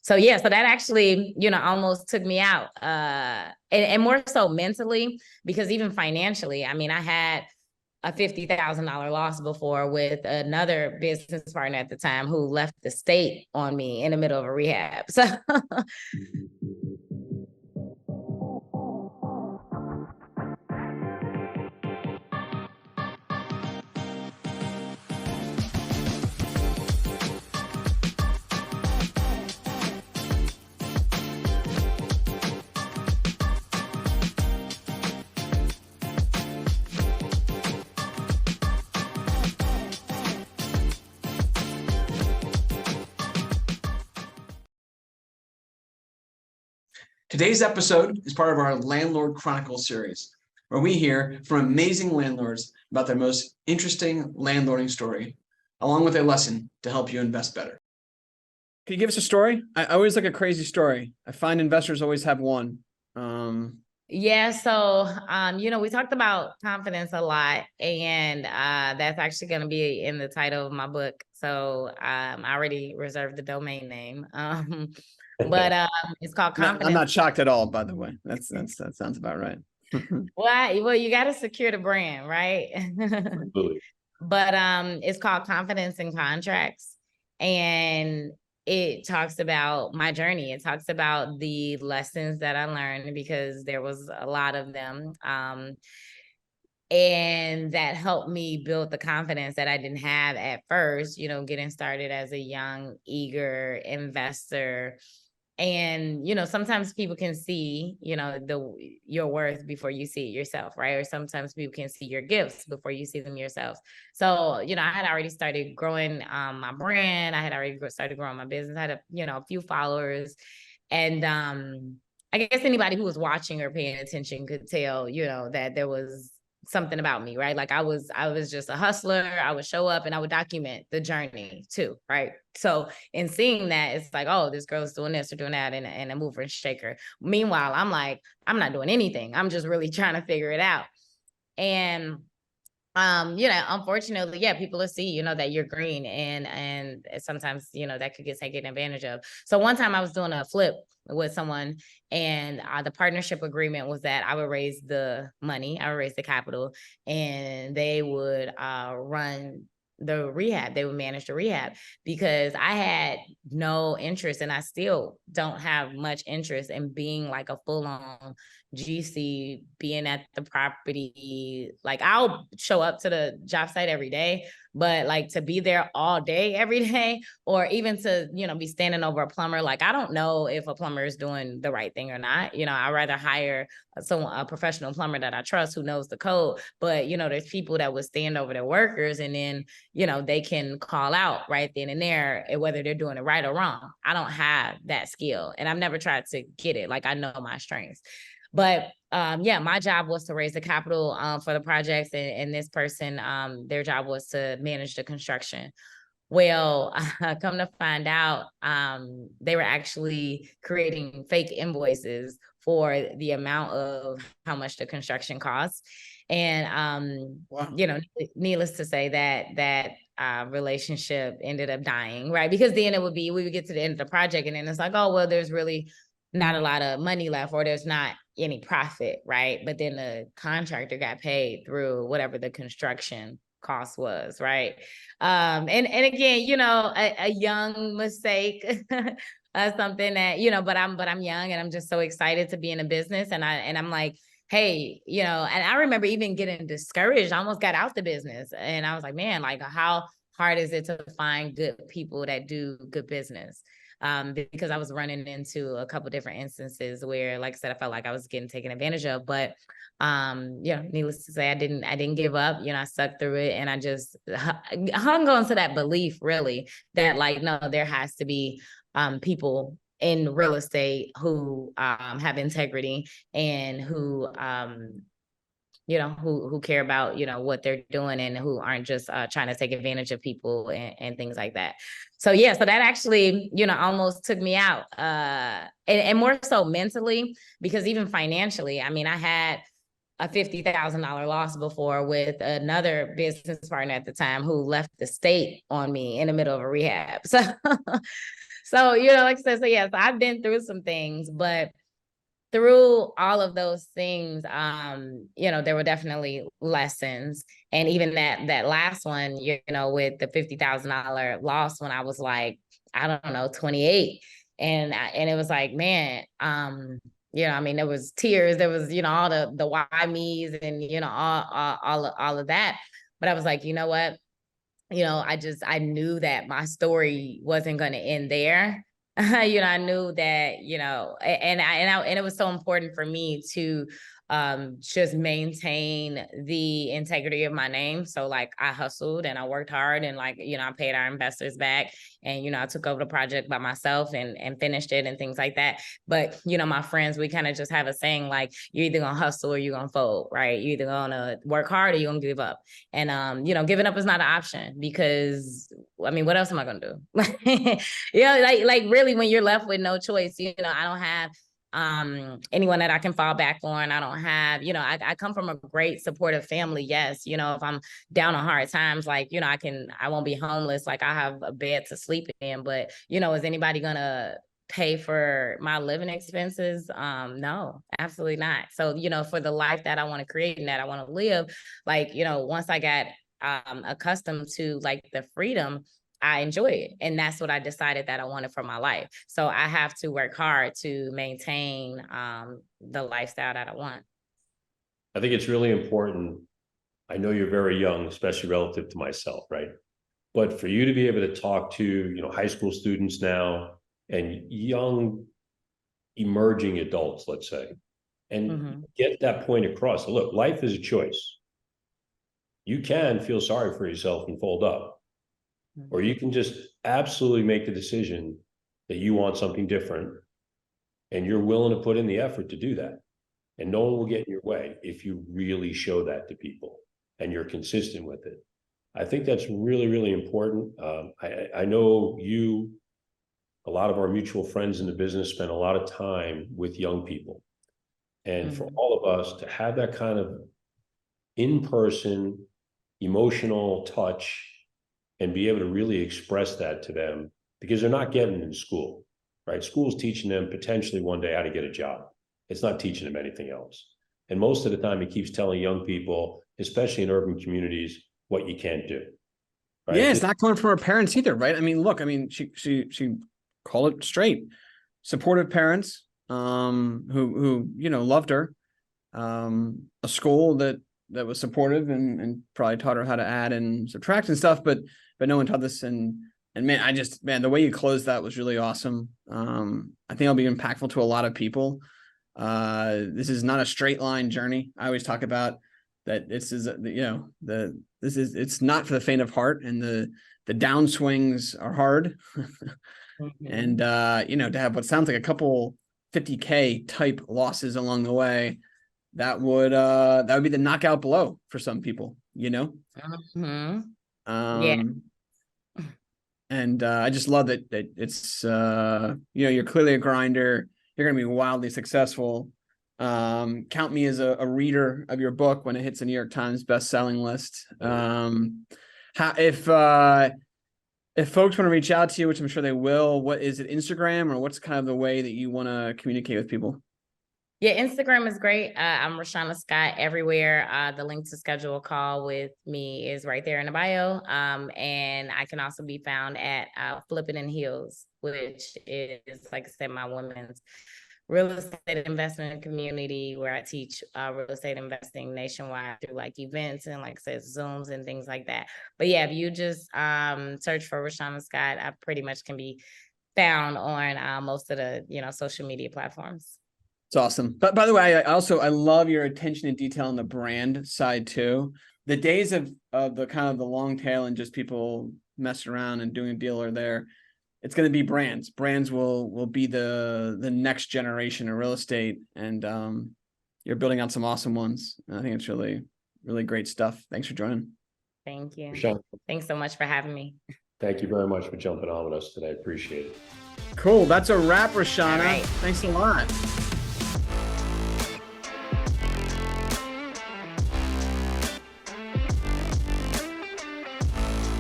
so yeah, so that actually, almost took me out, and more so mentally, because even financially, I mean, I had a $50,000 loss before with another business partner at the time who left the state on me in the middle of a rehab. So Today's episode is part of our Landlord Chronicles series, where we hear from amazing landlords about their most interesting landlording story, along with a lesson to help you invest better. Can you give us a story? I always like a crazy story. I find investors always have one. Yeah, so we talked about confidence a lot, and that's actually going to be in the title of my book. So I already reserved the domain name, but it's called Confidence. I'm not shocked at all, by the way. That sounds about right. Well, you got to secure the brand, right? Absolutely. But it's called Confidence in Contracts, and it talks about my journey. It talks about the lessons that I learned, because there was a lot of them. And that helped me build the confidence that I didn't have at first, getting started as a young, eager investor. And, sometimes people can see, your worth before you see it yourself, right? Or sometimes people can see your gifts before you see them yourself. So, I had already started growing my brand. I had already started growing my business. I had a few followers. And I guess anybody who was watching or paying attention could tell, that there was something about me, right? Like I was just a hustler. I would show up and I would document the journey too, right? So in seeing that, it's like, oh, this girl's doing this or doing that, and a mover and shaker. Meanwhile, I'm like, I'm not doing anything. I'm just really trying to figure it out. And unfortunately, yeah, people will see, that you're green, and sometimes, that could get taken advantage of. So one time I was doing a flip with someone, and the partnership agreement was that I would raise the money, I would raise the capital, and they would run the rehab. They would manage the rehab, because I had no interest, and I still don't have much interest in being like a full-on GC, being at the property. Like I'll show up to the job site every day, but like to be there all day, every day, or even to, be standing over a plumber. Like, I don't know if a plumber is doing the right thing or not. I'd rather hire a professional plumber that I trust, who knows the code. But, there's people that would stand over their workers, and then, they can call out right then and there, whether they're doing it right or wrong. I don't have that skill, and I've never tried to get it. Like, I know my strengths. But my job was to raise the capital for the projects, and this person, their job was to manage the construction. Well, come to find out, they were actually creating fake invoices for the amount of how much the construction costs. And, wow. Needless to say, that relationship ended up dying, right? Because then we would get to the end of the project, and then it's like, oh, well, there's really not a lot of money left, or there's not any profit, right? But then the contractor got paid through whatever the construction cost was, right? And again, a young mistake, something that, but I'm young, and I'm just so excited to be in a business, and I'm like, hey, and I remember even getting discouraged. I almost got out the business, and I was like, man, like, how hard is it to find good people that do good business? Because I was running into a couple different instances where, like I said, I felt like I was getting taken advantage of. But needless to say, I didn't give up. I stuck through it, and I just hung on to that belief, really, that like, no, there has to be people in real estate who have integrity, and who who care about, what they're doing, and who aren't just trying to take advantage of people and things like that. So, yeah, so that actually, almost took me out, and more so mentally, because even financially, I mean, I had a $50,000 loss before with another business partner at the time who left the state on me in the middle of a rehab. So, like I said, so yes, I've been through some things, but through all of those things, there were definitely lessons. And even that last one, with the $50,000 loss when I was like, I don't know, 28. And it was like, man, there was tears, there was, all the why me's and, all of that. But I was like, you know what? I knew that my story wasn't going to end there. I knew that, and it was so important for me to just maintain the integrity of my name. So like I hustled and I worked hard and like, I paid our investors back and, I took over the project by myself and finished it and things like that. But, my friends, we kind of just have a saying like, you're either going to hustle or you're going to fold, right? You're either going to work hard or you're going to give up. And, giving up is not an option because, what else am I going to do? Like really when you're left with no choice, I don't have anyone that I can fall back on. I don't have, I come from a great supportive family. Yes. If I'm down on hard times, like, I won't be homeless. Like I have a bed to sleep in, but, is anybody going to pay for my living expenses? No, absolutely not. So, for the life that I want to create and that I want to live, like, once I got accustomed to like the freedom, I enjoy it. And that's what I decided that I wanted for my life. So I have to work hard to maintain the lifestyle that I want. I think it's really important. I know you're very young, especially relative to myself, right? But for you to be able to talk to, high school students now and young emerging adults, let's say, and get that point across. Look, life is a choice. You can feel sorry for yourself and fold up. Or you can just absolutely make the decision that you want something different and you're willing to put in the effort to do that. And no one will get in your way if you really show that to people and you're consistent with it. I think that's really, really important. I know a lot of our mutual friends in the business spend a lot of time with young people. And for all of us to have that kind of in-person emotional touch and be able to really express that to them, because they're not getting it in school, right? School's teaching them potentially one day how to get a job. It's not teaching them anything else. And most of the time it keeps telling young people, especially in urban communities, what you can't do. Right? Yeah, it's not coming from her parents either, right? Look, she called it straight. Supportive parents, who loved her, a school that was supportive and probably taught her how to add and subtract and stuff, but no one taught this. And man, the way you closed that was really awesome. I think it'll be impactful to a lot of people. This is not a straight line journey. I always talk about that. This is, it's not for the faint of heart, and the downswings are hard. And, to have what sounds like a couple 50K type losses along the way, that would be the knockout blow for some people, Yeah. And I just love that it's you're clearly a grinder. You're going to be wildly successful. Count me as a reader of your book when it hits the New York Times best-selling list. If folks want to reach out to you, which I'm sure they will, what is it, Instagram, or what's kind of the way that you want to communicate with people? Yeah, Instagram is great. I'm Rashauna Scott everywhere. The link to schedule a call with me is right there in the bio. And I can also be found at Flipping in Heels, which is, like I said, my women's real estate investment community where I teach real estate investing nationwide through like events and, like I said, Zooms and things like that. But yeah, if you just search for Rashauna Scott, I pretty much can be found on most of the social media platforms. It's awesome. But by the way, I love your attention to detail on the brand side too. The days of the kind of the long tail and just people messing around and doing a deal are there. It's going to be brands. Brands will be the next generation of real estate, and you're building out some awesome ones. And I think it's really, really great stuff. Thanks for joining. Thank you. Rashauna, thanks so much for having me. Thank you very much for jumping on with us today. Appreciate it. Cool. That's a wrap, Rashauna. All right. Thanks a lot.